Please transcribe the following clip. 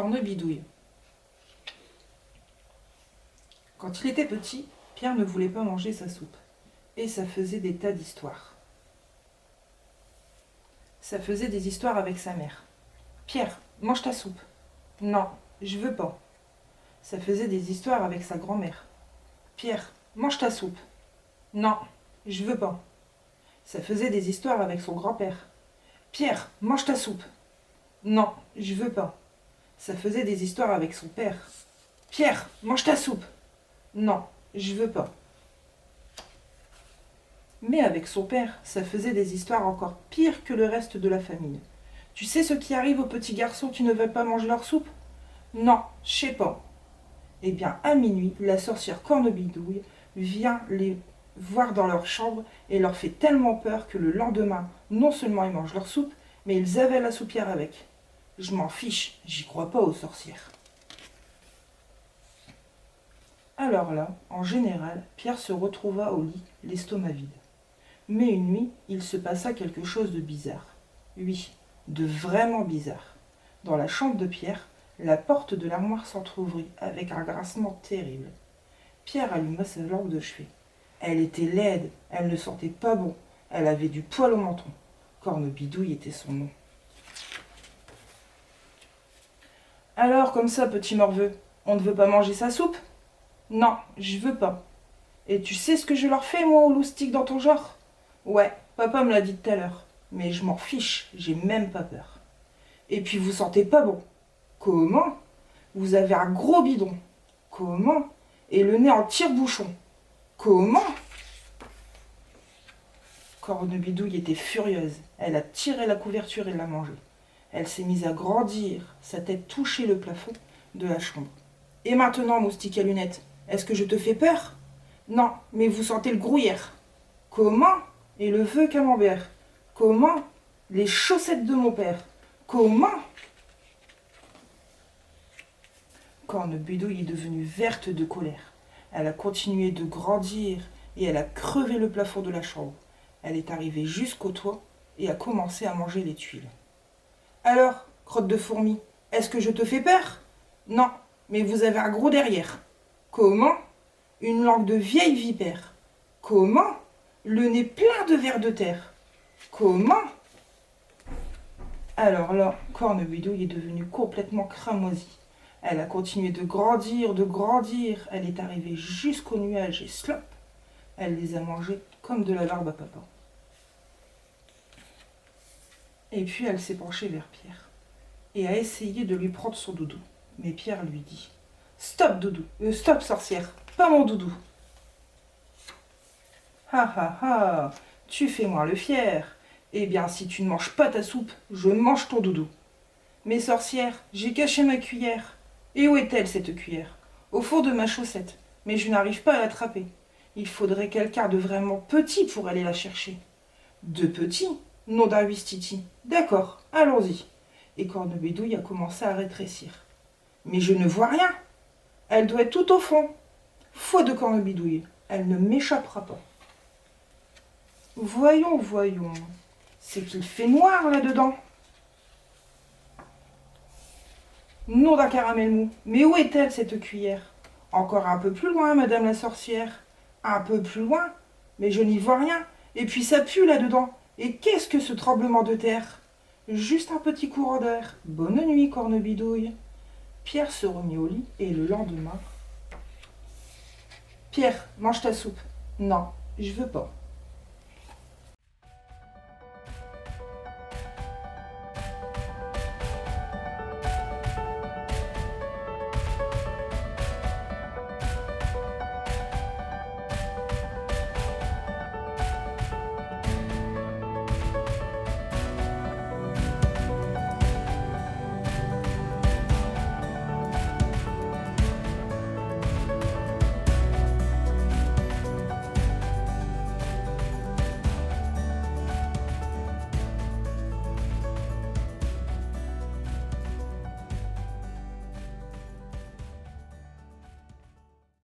Cornebidouille. Quand il était petit, Pierre ne voulait pas manger sa soupe. Et ça faisait des tas d'histoires. Ça faisait des histoires avec sa mère. Pierre, mange ta soupe. Non, je veux pas. Ça faisait des histoires avec sa grand-mère. Pierre, mange ta soupe. Non, je veux pas. Ça faisait des histoires avec son grand-père. Pierre, mange ta soupe. Non, je veux pas. Ça faisait des histoires avec son père. Pierre, mange ta soupe. Non, je veux pas. Mais avec son père, ça faisait des histoires encore pires que le reste de la famille. Tu sais ce qui arrive aux petits garçons qui ne veulent pas manger leur soupe? Non, je sais pas. Eh bien, à minuit, la sorcière Cornebidouille vient les voir dans leur chambre et leur fait tellement peur que le lendemain, non seulement ils mangent leur soupe, mais ils avaient la soupière avec. Je m'en fiche, j'y crois pas aux sorcières. Alors là, en général, Pierre se retrouva au lit, l'estomac vide. Mais une nuit, il se passa quelque chose de bizarre. Oui, de vraiment bizarre. Dans la chambre de Pierre, la porte de l'armoire s'entr'ouvrit avec un grincement terrible. Pierre alluma sa lampe de chevet. Elle était laide, elle ne sentait pas bon, elle avait du poil au menton. Cornebidouille était son nom. Alors, comme ça, petit morveux, on ne veut pas manger sa soupe? Non, je veux pas. Et tu sais ce que je leur fais, moi, aux loustiques dans ton genre? Ouais, papa me l'a dit tout à l'heure. Mais je m'en fiche, j'ai même pas peur. Et puis vous sentez pas bon. Comment? Vous avez un gros bidon. Comment? Et le nez en tire-bouchon. Comment? Cornebidouille était furieuse. Elle a tiré la couverture et l'a mangée. Elle s'est mise à grandir. Sa tête touchait le plafond de la chambre. Et maintenant, moustique à lunettes, est-ce que je te fais peur? Non, mais vous sentez le gruyère. Comment? Et le vœu camembert. Comment? Les chaussettes de mon père. Comment? Cornebidouille est devenue verte de colère. Elle a continué de grandir et elle a crevé le plafond de la chambre. Elle est arrivée jusqu'au toit et a commencé à manger les tuiles. Alors, crotte de fourmi, est-ce que je te fais peur? Non, mais vous avez un gros derrière. Comment? Une langue de vieille vipère. Comment? Le nez plein de vers de terre. Comment? Alors là, Cornebidouille est devenue complètement cramoisie. Elle a continué de grandir. Elle est arrivée jusqu'aux nuages et slop, elle les a mangés comme de la barbe à papa. Et puis elle s'est penchée vers Pierre et a essayé de lui prendre son doudou. Mais Pierre lui dit: Stop doudou, stop sorcière, pas mon doudou. Ha ha ha, tu fais moi le fier. Eh bien, si tu ne manges pas ta soupe, je mange ton doudou. Mais sorcière, j'ai caché ma cuillère. Et où est-elle, cette cuillère? Au fond de ma chaussette, mais je n'arrive pas à l'attraper. Il faudrait quelqu'un de vraiment petit pour aller la chercher. De petit? Nom d'un huistiti. D'accord, allons-y. Et Cornebidouille a commencé à rétrécir. Mais je ne vois rien. Elle doit être tout au fond. Foi de Cornebidouille, elle ne m'échappera pas. Voyons. C'est qu'il fait noir là-dedans. Nom d'un caramel mou. Mais où est-elle, cette cuillère? Encore un peu plus loin, madame la sorcière. Un peu plus loin. Mais je n'y vois rien. Et puis ça pue là-dedans. Et qu'est-ce que ce tremblement de terre? Juste un petit courant d'air. Bonne nuit, Cornebidouille. Pierre se remit au lit et le lendemain... Pierre, mange ta soupe. Non, je veux pas.